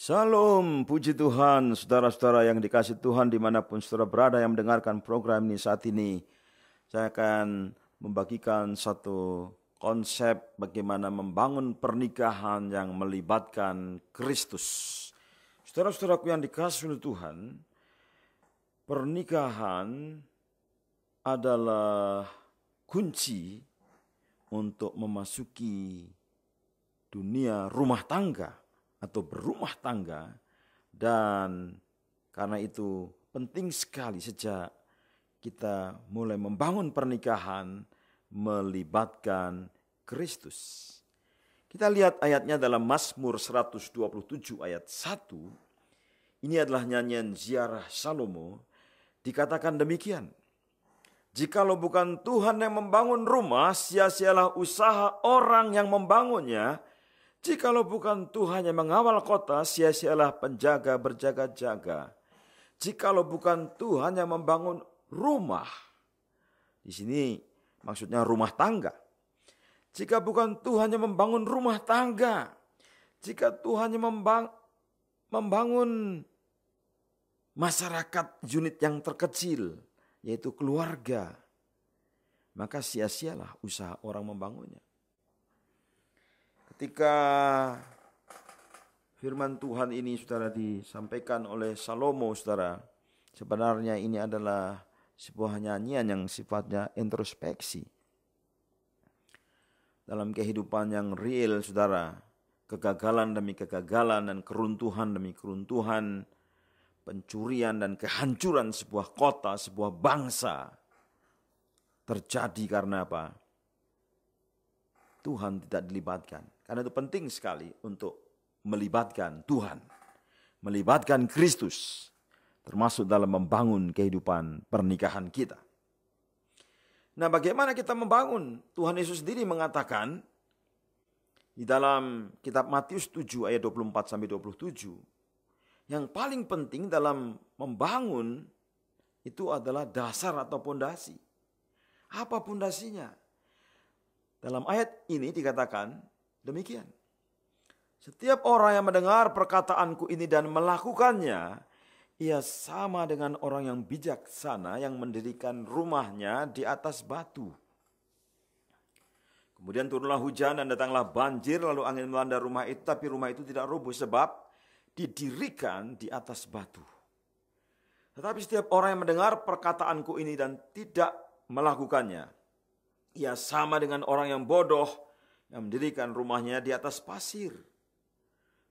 Salam, puji Tuhan, saudara-saudara yang dikasihi Tuhan dimanapun saudara berada yang mendengarkan program ini saat ini. Saya akan membagikan satu konsep bagaimana membangun pernikahan yang melibatkan Kristus. Saudara-saudaraku yang dikasihi oleh Tuhan, pernikahan adalah kunci untuk memasuki dunia rumah tangga atau berumah tangga, dan karena itu penting sekali sejak kita mulai membangun pernikahan melibatkan Kristus. Kita lihat ayatnya dalam Mazmur 127 ayat 1. Ini adalah nyanyian ziarah Salomo. Dikatakan demikian: jikalau bukan Tuhan yang membangun rumah, sia-sialah usaha orang yang membangunnya. Jikalau bukan Tuhan yang mengawal kota, sia-sialah penjaga berjaga-jaga. Jikalau bukan Tuhan yang membangun rumah, di sini maksudnya rumah tangga. Jika bukan Tuhan yang membangun rumah tangga, jika Tuhan yang membangun masyarakat unit yang terkecil, yaitu keluarga, maka sia-sialah usaha orang membangunnya. Ketika firman Tuhan ini saudara disampaikan oleh Salomo, saudara, sebenarnya ini adalah sebuah nyanyian yang sifatnya introspeksi. Dalam kehidupan yang real, saudara, kegagalan demi kegagalan dan keruntuhan demi keruntuhan, pencurian dan kehancuran sebuah kota, sebuah bangsa terjadi karena apa? Tuhan tidak dilibatkan. Karena itu penting sekali untuk melibatkan Tuhan, melibatkan Kristus, termasuk dalam membangun kehidupan pernikahan kita. Nah, bagaimana kita membangun? Tuhan Yesus sendiri mengatakan di dalam kitab Matius 7 ayat 24-27, yang paling penting dalam membangun itu adalah dasar atau pondasi. Apa pondasinya? Dalam ayat ini dikatakan demikian: setiap orang yang mendengar perkataanku ini dan melakukannya, ia sama dengan orang yang bijaksana yang mendirikan rumahnya di atas batu. Kemudian turunlah hujan dan datanglah banjir, lalu angin melanda rumah itu, tapi rumah itu tidak roboh sebab didirikan di atas batu. Tetapi setiap orang yang mendengar perkataanku ini dan tidak melakukannya, ia sama dengan orang yang bodoh yang mendirikan rumahnya di atas pasir.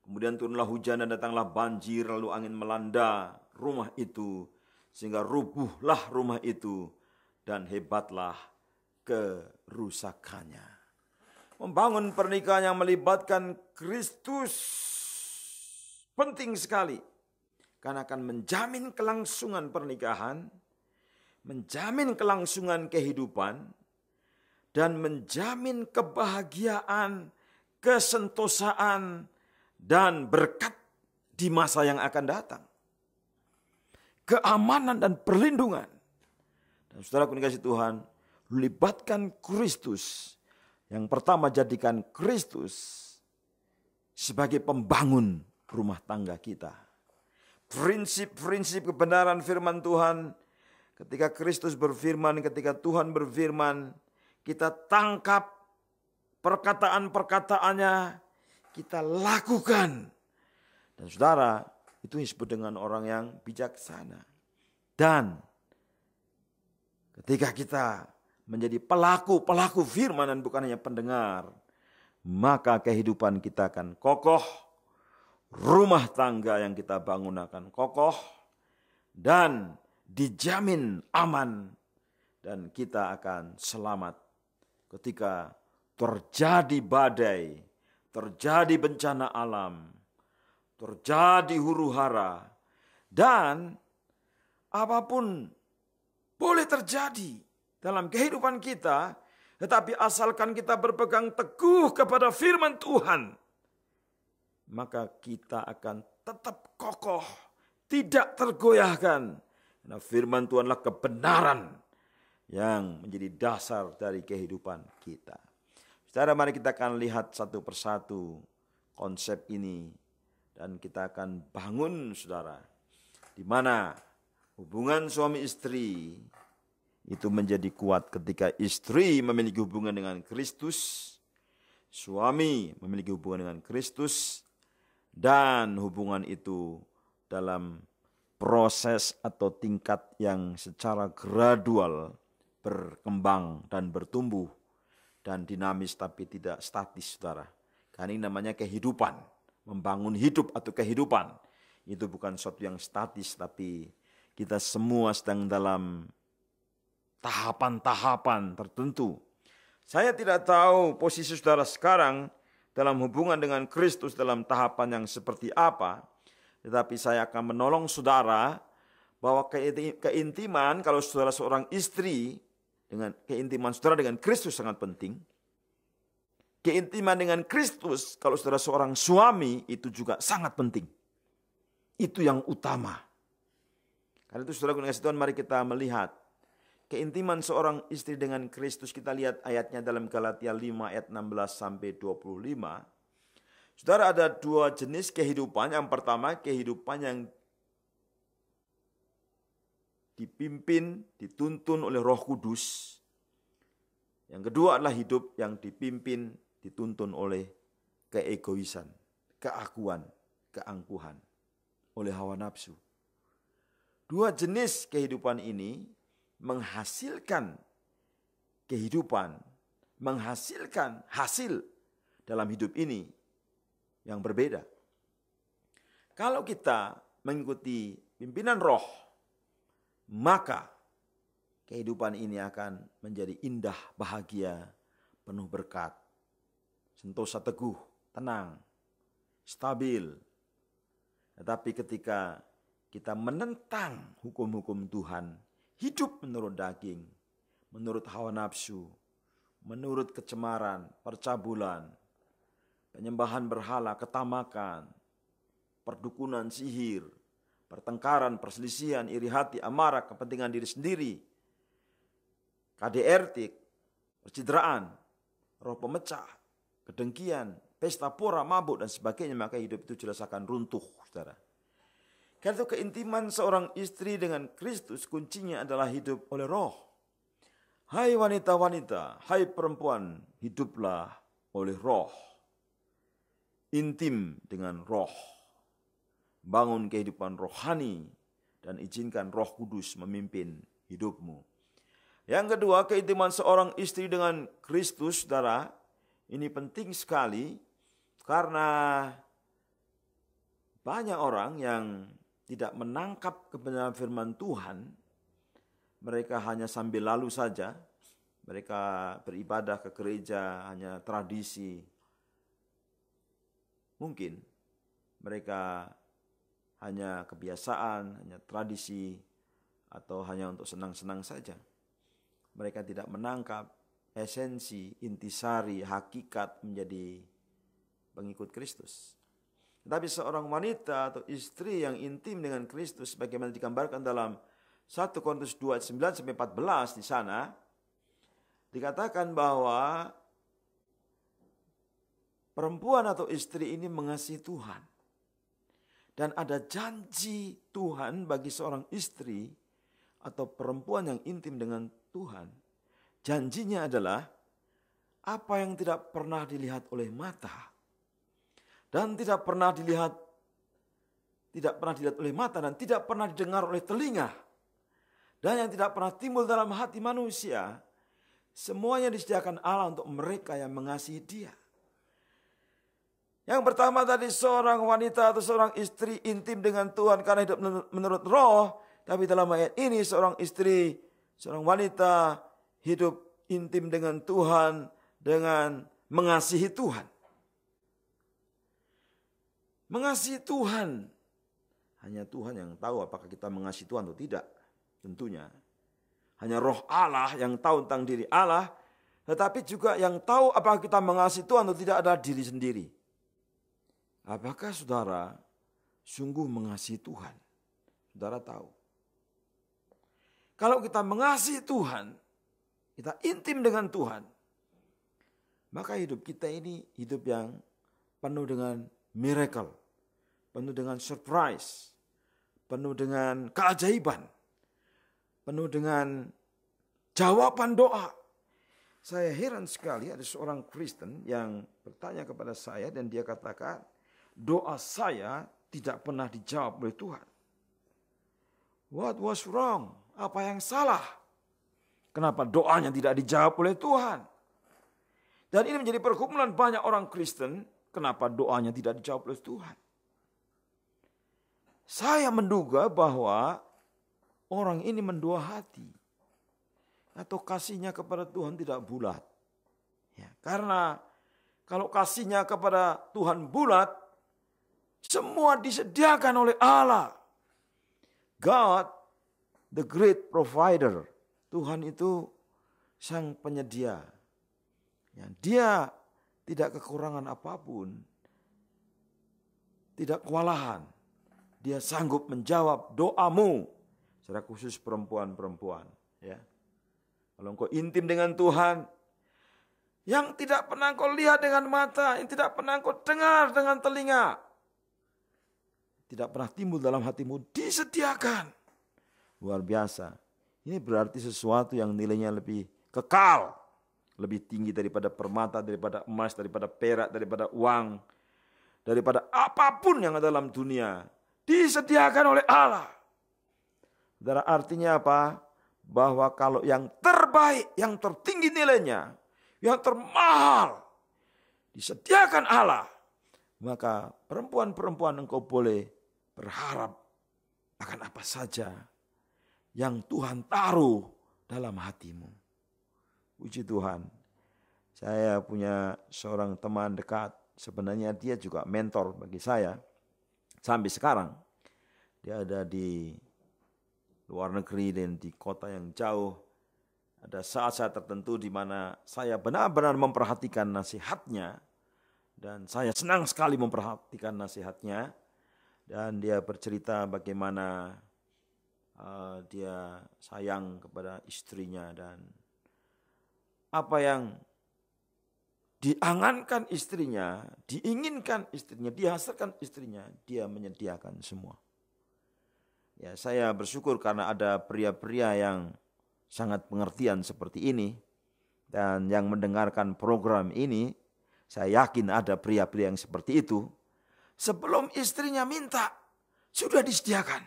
Kemudian turunlah hujan dan datanglah banjir, lalu angin melanda rumah itu, sehingga rubuhlah rumah itu dan hebatlah kerusakannya. Membangun pernikahan yang melibatkan Kristus penting sekali, karena akan menjamin kelangsungan pernikahan, menjamin kelangsungan kehidupan, dan menjamin kebahagiaan, kesentosaan, dan berkat di masa yang akan datang. Keamanan dan perlindungan. Dan saudaraku dikasihi Tuhan, libatkan Kristus. Yang pertama, jadikan Kristus sebagai pembangun rumah tangga kita. Prinsip-prinsip kebenaran firman Tuhan, ketika Kristus berfirman, ketika Tuhan berfirman, kita tangkap perkataan-perkataannya, kita lakukan. Dan saudara, itu disebut dengan orang yang bijaksana. Dan ketika kita menjadi pelaku firman dan bukan hanya pendengar, maka kehidupan kita akan kokoh, rumah tangga yang kita bangun akan kokoh, dan dijamin aman, dan kita akan selamat ketika terjadi badai, terjadi bencana alam, terjadi huru-hara, dan apapun boleh terjadi dalam kehidupan kita, tetapi asalkan kita berpegang teguh kepada firman Tuhan, maka kita akan tetap kokoh, tidak tergoyahkan. Karena firman Tuhan adalah kebenaran yang menjadi dasar dari kehidupan kita. Saudara, mari kita akan lihat satu persatu konsep ini Dan kita akan bangun saudara, di mana hubungan suami istri itu menjadi kuat ketika istri memiliki hubungan dengan Kristus, suami memiliki hubungan dengan Kristus, dan hubungan itu dalam proses atau tingkat yang secara gradual berkembang dan bertumbuh dan dinamis tapi tidak statis saudara. Karena ini namanya kehidupan, membangun hidup atau kehidupan. Itu bukan sesuatu yang statis tapi kita semua sedang dalam tahapan-tahapan tertentu. Saya tidak tahu posisi saudara sekarang dalam hubungan dengan Kristus dalam tahapan yang seperti apa. Tetapi saya akan menolong saudara bahwa keintiman kalau saudara seorang istri, dengan keintiman saudara dengan Kristus sangat penting. Keintiman dengan Kristus kalau saudara seorang suami itu juga sangat penting. Itu yang utama. Karena itu saudara kasih Tuhan, mari kita melihat keintiman seorang istri dengan Kristus. Kita lihat ayatnya dalam Galatia 5 ayat 16 sampai 25. Saudara, ada dua jenis kehidupan. Yang pertama kehidupan yang dipimpin, dituntun oleh Roh Kudus. Yang kedua adalah hidup yang dipimpin, dituntun oleh keegoisan, keakuan, keangkuhan, oleh hawa nafsu. Dua jenis kehidupan ini menghasilkan kehidupan, menghasilkan hasil dalam hidup ini yang berbeda. Kalau kita mengikuti pimpinan roh, maka kehidupan ini akan menjadi indah, bahagia, penuh berkat, sentosa teguh, tenang, stabil. Tetapi ketika kita menentang hukum-hukum Tuhan, hidup menurut daging, menurut hawa nafsu, menurut kecemaran, percabulan, penyembahan berhala, ketamakan, perdukunan, sihir, pertengkaran, perselisihan, iri hati, amarah, kepentingan diri sendiri, KDRT, percideraan, roh pemecah, kedengkian, pesta pora, mabuk, dan sebagainya, maka hidup itu jelas akan runtuh, saudara. Karena itu keintiman seorang istri dengan Kristus kuncinya adalah hidup oleh roh. Hai wanita-wanita, hai perempuan, hiduplah oleh roh. Intim dengan roh. Bangun kehidupan rohani dan izinkan Roh Kudus memimpin hidupmu. Yang kedua, keintiman seorang istri dengan Kristus, saudara, ini penting sekali karena banyak orang yang tidak menangkap kebenaran firman Tuhan. Mereka hanya sambil lalu saja. Mereka beribadah ke gereja hanya tradisi. Mungkin mereka hanya kebiasaan, hanya tradisi, atau hanya untuk senang-senang saja. Mereka tidak menangkap esensi, intisari, hakikat menjadi pengikut Kristus. Tetapi seorang wanita atau istri yang intim dengan Kristus, bagaimana digambarkan dalam 1 Korintus 2 ayat 9 sampai 14 di sana, dikatakan bahwa perempuan atau istri ini mengasihi Tuhan. Dan ada janji Tuhan bagi seorang istri atau perempuan yang intim dengan Tuhan. Janjinya adalah apa yang tidak pernah dilihat oleh mata dan tidak pernah dilihat oleh mata dan tidak pernah didengar oleh telinga dan yang tidak pernah timbul dalam hati manusia, semuanya disediakan Allah untuk mereka yang mengasihi Dia. Yang pertama tadi, seorang wanita atau seorang istri intim dengan Tuhan karena hidup menurut roh. Tapi dalam ayat ini seorang istri, seorang wanita hidup intim dengan Tuhan dengan mengasihi Tuhan. Mengasihi Tuhan. Hanya Tuhan yang tahu apakah kita mengasihi Tuhan atau tidak. Tentunya. Hanya roh Allah yang tahu tentang diri Allah. Tetapi juga yang tahu apakah kita mengasihi Tuhan atau tidak adalah diri sendiri. Apakah saudara sungguh mengasihi Tuhan? Saudara tahu. Kalau kita mengasihi Tuhan, kita intim dengan Tuhan, maka hidup kita ini hidup yang penuh dengan miracle, penuh dengan surprise, penuh dengan keajaiban, penuh dengan jawaban doa. Saya heran sekali ada seorang Kristen yang bertanya kepada saya dan dia katakan, doa saya tidak pernah dijawab oleh Tuhan. What was wrong? Apa yang salah? Kenapa doanya tidak dijawab oleh Tuhan? Dan ini menjadi pergumulan banyak orang Kristen, kenapa doanya tidak dijawab oleh Tuhan? Saya menduga bahwa orang ini mendua hati. Atau kasihnya kepada Tuhan tidak bulat. Ya, karena kalau kasihnya kepada Tuhan bulat, semua disediakan oleh Allah. God, the great provider. Tuhan itu sang penyedia. Ya, dia tidak kekurangan apapun. Tidak kewalahan. Dia sanggup menjawab doamu. Secara khusus perempuan-perempuan. Ya. Kalau engkau intim dengan Tuhan, yang tidak pernah engkau lihat dengan mata, yang tidak pernah engkau dengar dengan telinga, tidak pernah timbul dalam hatimu, disediakan. Luar biasa. Ini berarti sesuatu yang nilainya lebih kekal, lebih tinggi daripada permata, daripada emas, daripada perak, daripada uang, daripada apapun yang ada dalam dunia, disediakan oleh Allah. Saudara, artinya apa? Bahwa kalau yang terbaik, yang tertinggi nilainya, yang termahal, disediakan Allah, maka perempuan-perempuan engkau boleh berharap akan apa saja yang Tuhan taruh dalam hatimu. Puji Tuhan. Saya punya seorang teman dekat, sebenarnya dia juga mentor bagi saya. Sampai sekarang, dia ada di luar negeri dan di kota yang jauh. Ada saat-saat tertentu di mana saya benar-benar memperhatikan nasihatnya. Dan saya senang sekali memperhatikan nasihatnya. Dan dia bercerita bagaimana dia sayang kepada istrinya. Dan apa yang diangankan istrinya, diinginkan istrinya, dihasilkan istrinya, dia menyediakan semua. Ya, saya bersyukur karena ada pria-pria yang sangat pengertian seperti ini. Dan yang mendengarkan program ini, saya yakin ada pria-pria yang seperti itu. Sebelum istrinya minta, sudah disediakan.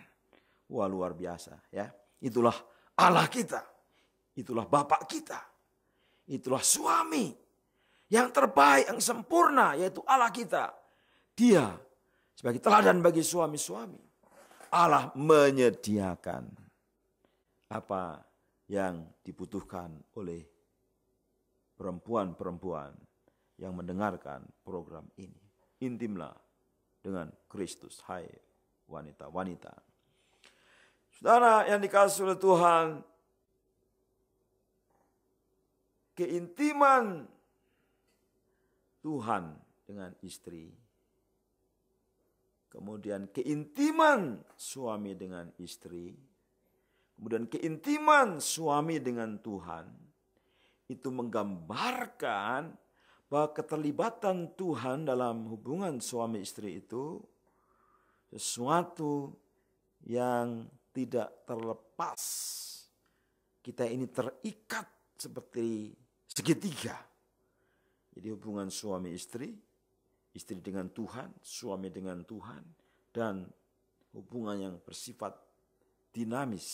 Wah, luar biasa ya. Itulah Allah kita. Itulah Bapak kita. Itulah suami yang terbaik, yang sempurna, yaitu Allah kita. Dia sebagai teladan bagi suami-suami. Allah menyediakan apa yang dibutuhkan oleh perempuan-perempuan yang mendengarkan program ini. Intimlah dengan Kristus, hai wanita-wanita. Saudara yang dikasihi oleh Tuhan, keintiman Tuhan dengan istri, kemudian keintiman suami dengan istri, kemudian keintiman suami dengan Tuhan, itu menggambarkan bahwa keterlibatan Tuhan dalam hubungan suami istri itu sesuatu yang tidak terlepas. Kita ini terikat seperti segitiga. Jadi hubungan suami istri, istri dengan Tuhan, suami dengan Tuhan, dan hubungan yang bersifat dinamis.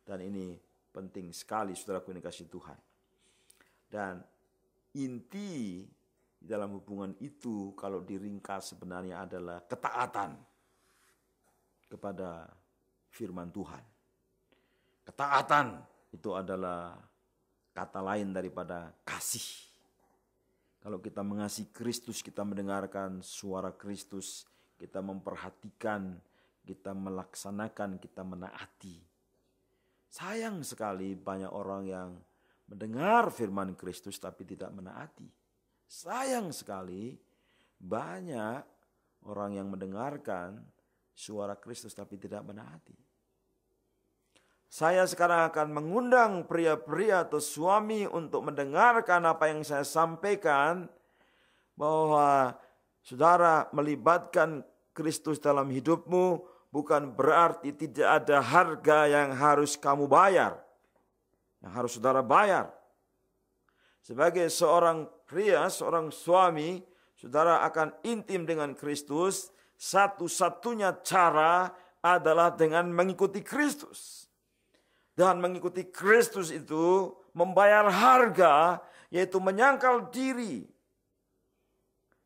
Dan ini penting sekali saudaraku yang dikasihi Tuhan. Dan inti dalam hubungan itu kalau diringkas sebenarnya adalah ketaatan kepada firman Tuhan. Ketaatan itu adalah kata lain daripada kasih. Kalau kita mengasihi Kristus, kita mendengarkan suara Kristus, kita memperhatikan, kita melaksanakan, kita menaati. Sayang sekali banyak orang yang mendengar firman Kristus tapi tidak menaati. Sayang sekali banyak orang yang mendengarkan suara Kristus tapi tidak menaati. Saya sekarang akan mengundang pria-pria atau suami untuk mendengarkan apa yang saya sampaikan, bahwa saudara melibatkan Kristus dalam hidupmu bukan berarti tidak ada harga yang harus kamu bayar. Yang harus saudara bayar. Sebagai seorang pria, seorang suami, saudara akan intim dengan Kristus. Satu-satunya cara adalah dengan mengikuti Kristus. Dan mengikuti Kristus itu membayar harga, yaitu menyangkal diri.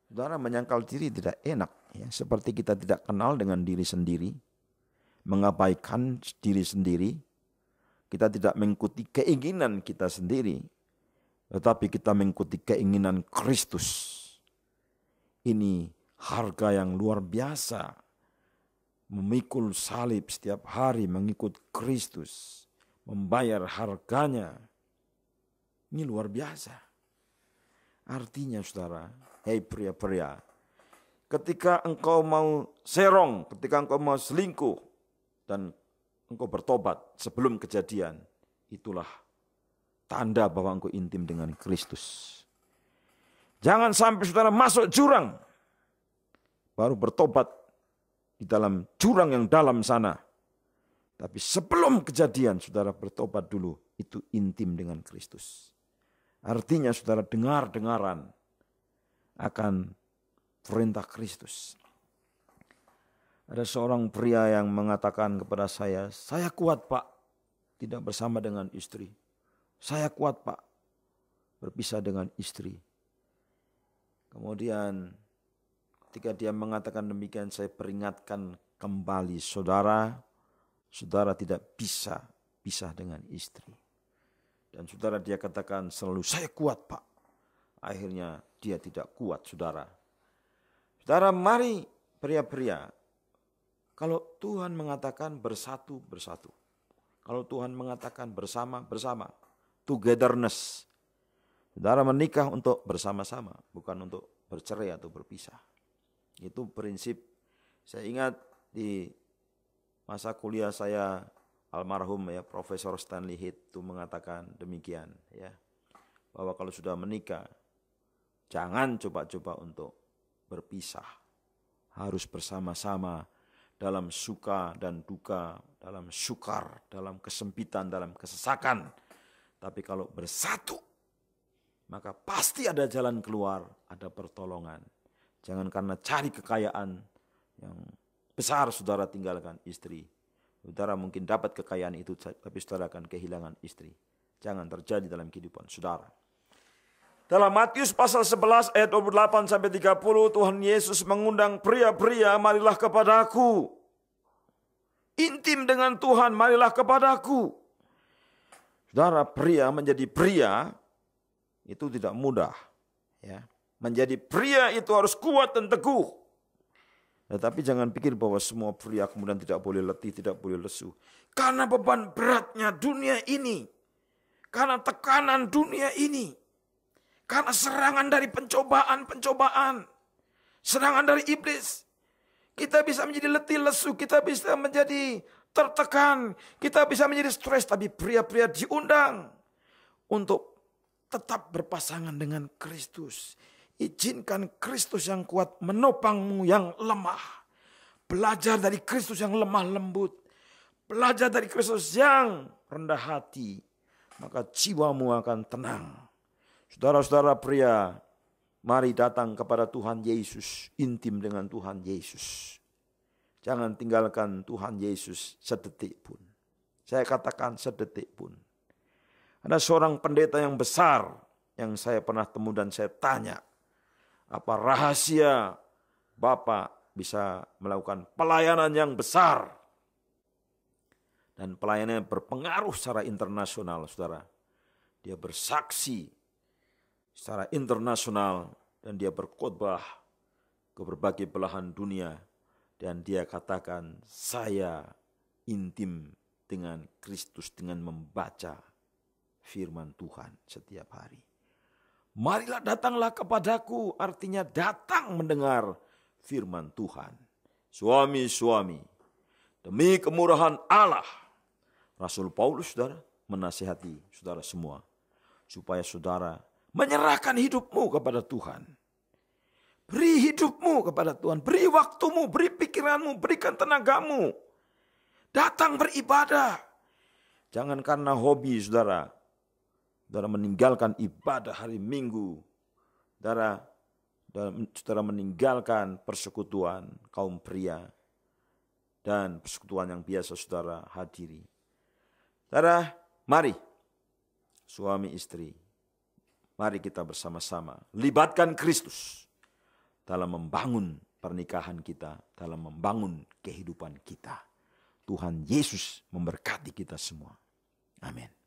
Saudara, menyangkal diri tidak enak. Ya, seperti kita tidak kenal dengan diri sendiri. Mengabaikan diri sendiri. Kita tidak mengikuti keinginan kita sendiri. Tetapi kita mengikuti keinginan Kristus. Ini harga yang luar biasa. Memikul salib setiap hari mengikut Kristus. Membayar harganya. Ini luar biasa. Artinya saudara, hei pria-pria, ketika engkau mau serong, ketika engkau mau selingkuh, dan engkau bertobat sebelum kejadian, itulah tanda bahwa engkau intim dengan Kristus. Jangan sampai saudara masuk jurang, baru bertobat di dalam jurang yang dalam sana. Tapi sebelum kejadian saudara bertobat dulu, itu intim dengan Kristus. Artinya saudara dengar-dengaran akan perintah Kristus. Ada seorang pria yang mengatakan kepada saya kuat Pak, tidak bersama dengan istri. Saya kuat Pak, berpisah dengan istri. Kemudian ketika dia mengatakan demikian, saya peringatkan kembali saudara tidak bisa pisah dengan istri. Dan saudara dia katakan selalu, saya kuat Pak. Akhirnya dia tidak kuat saudara. Saudara, mari pria-pria, kalau Tuhan mengatakan bersatu, bersatu. Kalau Tuhan mengatakan bersama, bersama. Togetherness. Saudara menikah untuk bersama-sama, bukan untuk bercerai atau berpisah. Itu prinsip. Saya ingat di masa kuliah saya, almarhum ya Profesor Stanley Heath itu mengatakan demikian ya, bahwa kalau sudah menikah jangan coba-coba untuk berpisah, harus bersama-sama dalam suka dan duka, dalam sukar, dalam kesempitan, dalam kesesakan. Tapi kalau bersatu, maka pasti ada jalan keluar, ada pertolongan. Jangan karena cari kekayaan yang besar saudara tinggalkan istri. Saudara mungkin dapat kekayaan itu, tapi saudara akan kehilangan istri. Jangan terjadi dalam kehidupan saudara. Dalam Matius pasal 11 ayat 28 sampai 30, Tuhan Yesus mengundang pria-pria, marilah kepadaku. Intim dengan Tuhan, marilah kepadaku. Saudara, pria menjadi pria itu tidak mudah. Ya. Menjadi pria itu harus kuat dan teguh. Tetapi jangan pikir bahwa semua pria kemudian tidak boleh letih, tidak boleh lesu. Karena beban beratnya dunia ini. Karena tekanan dunia ini. Karena serangan dari pencobaan-pencobaan. Serangan dari iblis. Kita bisa menjadi letih, lesu. Kita bisa menjadi tertekan. Kita bisa menjadi stres. Tapi pria-pria diundang untuk tetap berpasangan dengan Kristus. Izinkan Kristus yang kuat menopangmu yang lemah. Belajar dari Kristus yang lemah lembut. Belajar dari Kristus yang rendah hati. Maka jiwamu akan tenang. Saudara-saudara pria, mari datang kepada Tuhan Yesus. Intim dengan Tuhan Yesus. Jangan tinggalkan Tuhan Yesus sedetik pun. Saya katakan sedetik pun. Ada seorang pendeta yang besar yang saya pernah temu dan saya tanya, apa rahasia Bapak bisa melakukan pelayanan yang besar? Dan pelayanannya berpengaruh secara internasional, saudara. Dia bersaksi secara internasional dan dia berkhotbah ke berbagai belahan dunia. Dan dia katakan, saya intim dengan Kristus dengan membaca firman Tuhan setiap hari. Marilah datanglah kepadaku, artinya datang mendengar firman Tuhan. Suami-suami, demi kemurahan Allah, Rasul Paulus saudara menasihati saudara semua, supaya saudara menyerahkan hidupmu kepada Tuhan. Beri hidupmu kepada Tuhan, beri waktumu, beri pikiranmu, berikan tenagamu. Datang beribadah. Jangan karena hobi saudara meninggalkan ibadah hari Minggu. Saudara meninggalkan persekutuan kaum pria dan persekutuan yang biasa saudara hadiri. Saudara, mari suami istri, mari kita bersama-sama libatkan Kristus dalam membangun pernikahan kita, dalam membangun kehidupan kita. Tuhan Yesus memberkati kita semua. Amin.